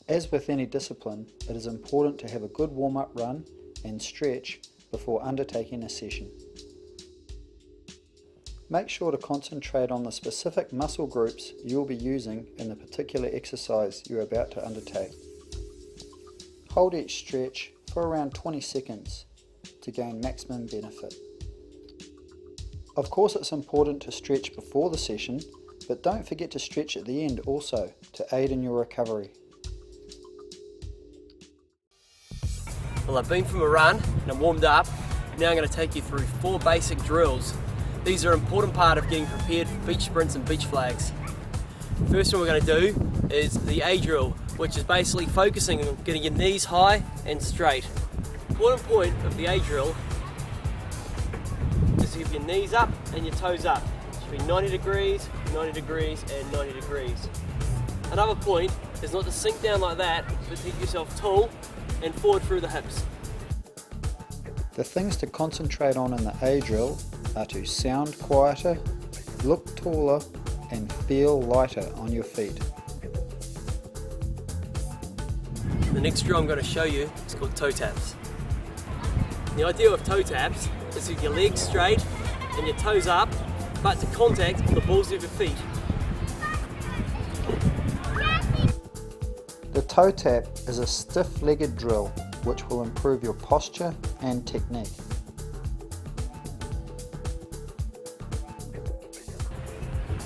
As with any discipline, it is important to have a good warm-up run and stretch before undertaking a session. Make sure to concentrate on the specific muscle groups you will be using in the particular exercise you are about to undertake. Hold each stretch for around 20 seconds to gain maximum benefit. Of course, it's important to stretch before the session, but don't forget to stretch at the end also to aid in your recovery. Well, I've been from a run and I'm warmed up. Now I'm going to take you through 4 basic drills. These are an important part of getting prepared for beach sprints and beach flags. First one we're going to do is the A drill, which is basically focusing on getting your knees high and straight. Important point of the A drill is to keep your knees up and your toes up. It should be 90 degrees, 90 degrees and 90 degrees. Another point is not to sink down like that, but to keep yourself tall and forward through the hips. The things to concentrate on in the A drill are to sound quieter, look taller and feel lighter on your feet. The next drill I'm going to show you is called toe taps. The idea of toe taps is with your legs straight and your toes up, but to contact the balls of your feet. The toe tap is a stiff-legged drill which will improve your posture and technique.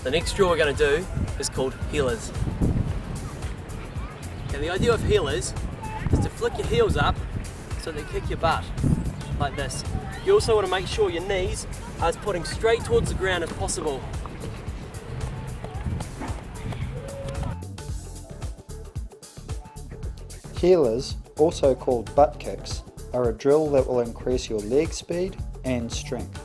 The next drill we're going to do is called heelers. And the idea of heelers is to flick your heels up so they kick your butt, like this. You also want to make sure your knees are as pointing straight towards the ground as possible. Heelers, also called butt kicks, are a drill that will increase your leg speed and strength.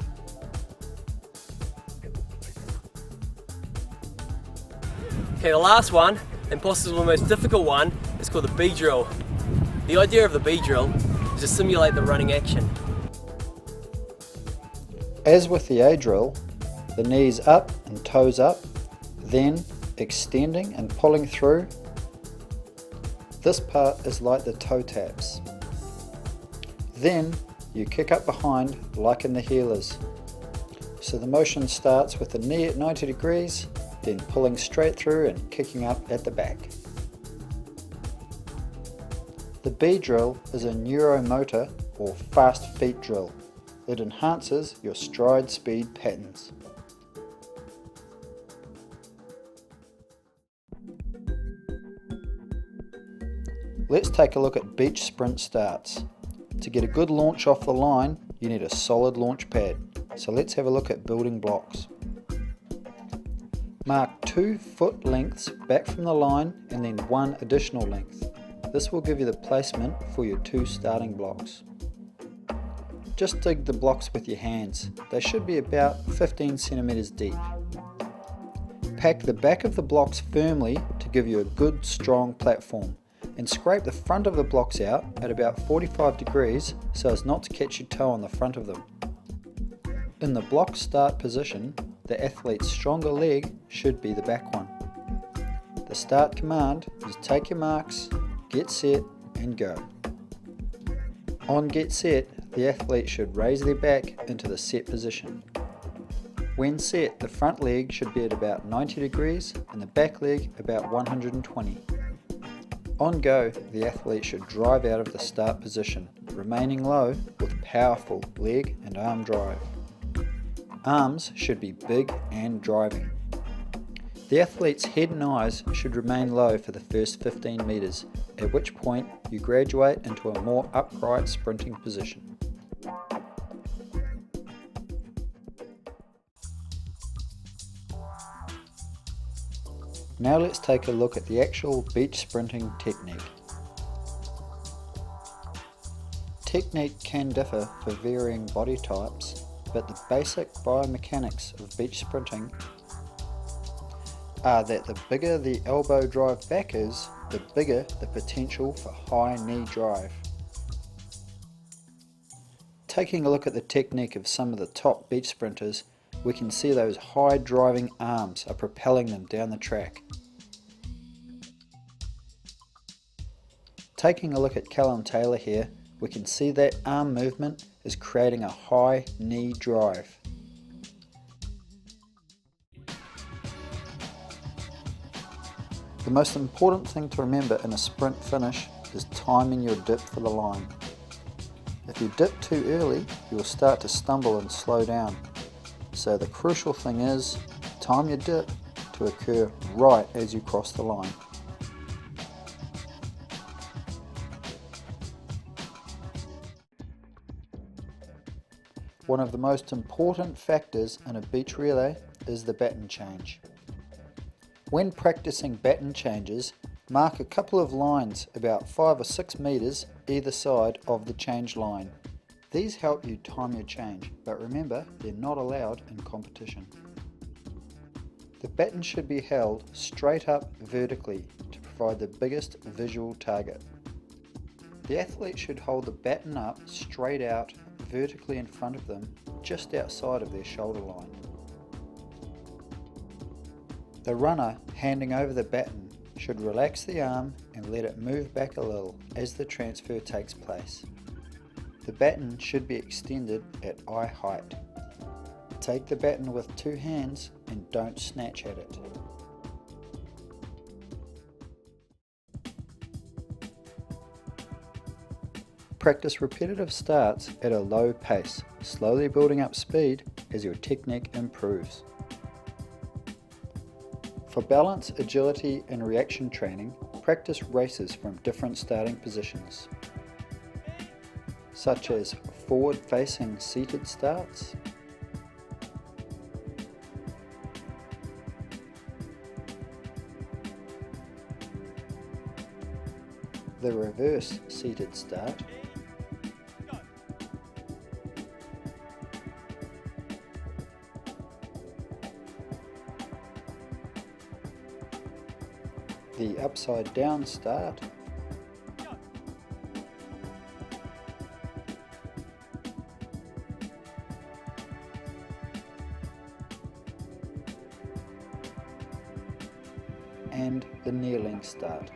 Okay, the last one, and possibly the most difficult one, is called the B drill. The idea of the B drill is to simulate the running action. As with the A drill, the knees up and toes up, then extending and pulling through. This part is like the toe taps. Then you kick up behind like in the heelers. So the motion starts with the knee at 90 degrees, then pulling straight through and kicking up at the back. The B drill is a neuromotor or fast feet drill. It enhances your stride speed patterns. Let's take a look at beach sprint starts. To get a good launch off the line, you need a solid launch pad. So let's have a look at building blocks. Mark 2 foot lengths back from the line and then 1 additional length. This will give you the placement for your 2 starting blocks. Just dig the blocks with your hands. They should be about 15 centimeters deep. Pack the back of the blocks firmly to give you a good strong platform, and scrape the front of the blocks out at about 45 degrees so as not to catch your toe on the front of them. In the block start position, the athlete's stronger leg should be the back one. The start command is take your marks, get set and go. On get set, the athlete should raise their back into the set position. When set, the front leg should be at about 90 degrees and the back leg about 120. On go, the athlete should drive out of the start position, remaining low with powerful leg and arm drive. Arms should be big and driving. The athlete's head and eyes should remain low for the first 15 meters, at which point you graduate into a more upright sprinting position. Now let's take a look at the actual beach sprinting technique. Technique can differ for varying body types, but the basic biomechanics of beach sprinting are that the bigger the elbow drive back is, the bigger the potential for high knee drive. Taking a look at the technique of some of the top beach sprinters, we can see those high driving arms are propelling them down the track. Taking a look at Callum Taylor here, we can see that arm movement is creating a high knee drive. The most important thing to remember in a sprint finish is timing your dip for the line. If you dip too early, you will start to stumble and slow down. So the crucial thing is, time your dip to occur right as you cross the line. One of the most important factors in a beach relay is the baton change. When practicing baton changes, mark a couple of lines about 5 or 6 meters either side of the change line. These help you time your change, but remember, they're not allowed in competition. The baton should be held straight up vertically to provide the biggest visual target. The athlete should hold the baton up straight out vertically in front of them, just outside of their shoulder line. The runner handing over the baton should relax the arm and let it move back a little as the transfer takes place. The baton should be extended at eye height. Take the baton with 2 hands and don't snatch at it. Practice repetitive starts at a low pace, slowly building up speed as your technique improves. For balance, agility and reaction training, practice races from different starting positions, such as forward-facing seated starts, the reverse seated start, the upside down start, and the kneeling start.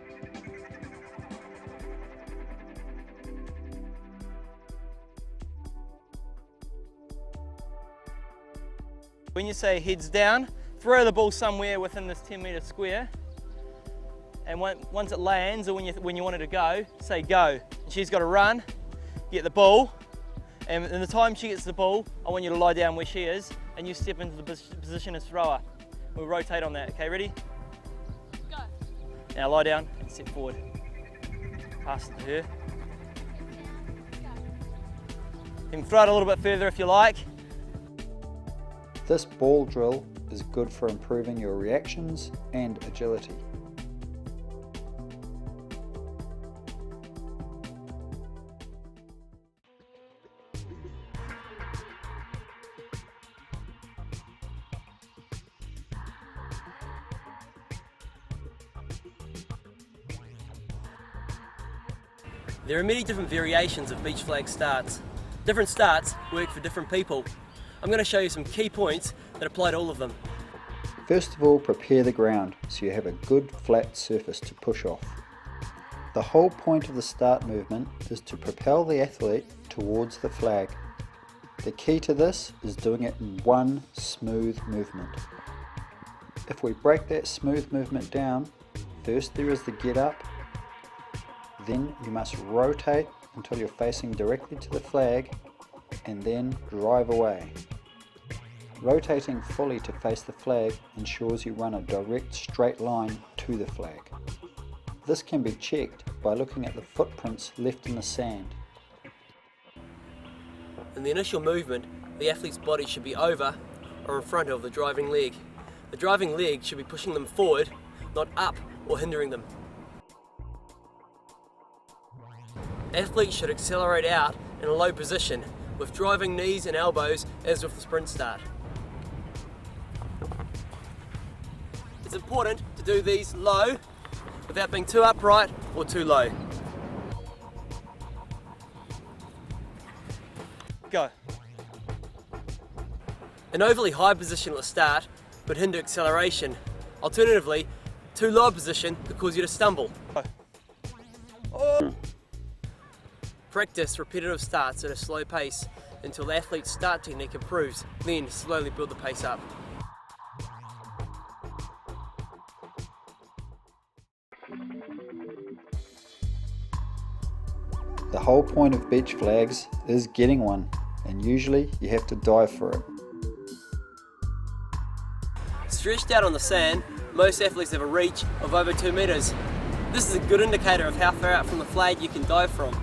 When you say heads down, throw the ball somewhere within this 10-metre square, and once it lands, or when you want it to go, say go. And she's got to run, get the ball, and in the time she gets the ball, I want you to lie down where she is, and you step into the position as thrower. We'll rotate on that, okay, ready? Go. Now lie down and step forward. Pass it to her. You can throw it a little bit further if you like. This ball drill is good for improving your reactions and agility. There are many different variations of beach flag starts. Different starts work for different people. I'm going to show you some key points that apply to all of them. First of all, prepare the ground so you have a good flat surface to push off. The whole point of the start movement is to propel the athlete towards the flag. The key to this is doing it in one smooth movement. If we break that smooth movement down, first there is the get up, then you must rotate until you're facing directly to the flag and then drive away. Rotating fully to face the flag ensures you run a direct straight line to the flag. This can be checked by looking at the footprints left in the sand. In the initial movement, the athlete's body should be over or in front of the driving leg. The driving leg should be pushing them forward, not up or hindering them. Athletes should accelerate out in a low position with driving knees and elbows as with the sprint start. It's important to do these low without being too upright or too low. Go. An overly high position at the start would hinder acceleration. Alternatively, too low a position could cause you to stumble. Go. Practice repetitive starts at a slow pace until the athlete's start technique improves, then slowly build the pace up. The whole point of beach flags is getting one, and usually you have to dive for it. Stretched out on the sand, most athletes have a reach of over 2 meters. This is a good indicator of how far out from the flag you can dive from.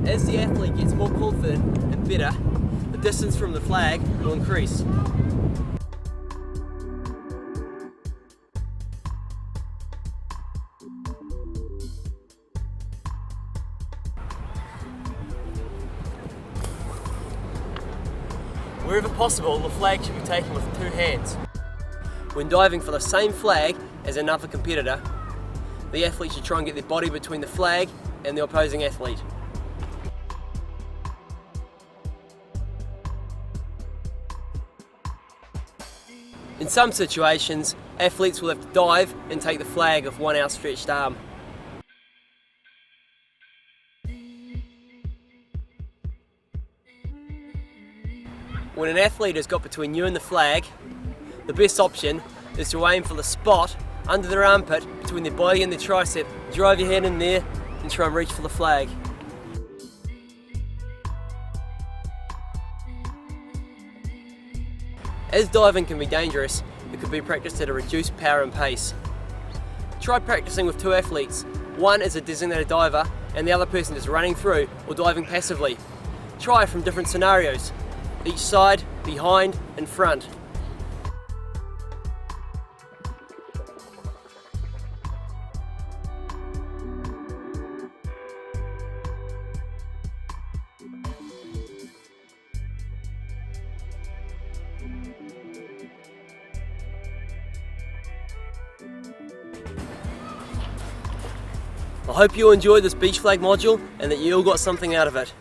As the athlete gets more confident and better, the distance from the flag will increase. Wherever possible, the flag should be taken with 2 hands. When diving for the same flag as another competitor, the athlete should try and get their body between the flag and the opposing athlete. In some situations, athletes will have to dive and take the flag of one outstretched arm. When an athlete has got between you and the flag, the best option is to aim for the spot under their armpit between their body and their tricep. Drive your hand in there and try and reach for the flag. As diving can be dangerous, it could be practiced at a reduced power and pace. Try practicing with 2 athletes. One is a designated diver and the other person is running through or diving passively. Try from different scenarios, each side, behind and front. I hope you enjoyed this beach flag module and that you all got something out of it.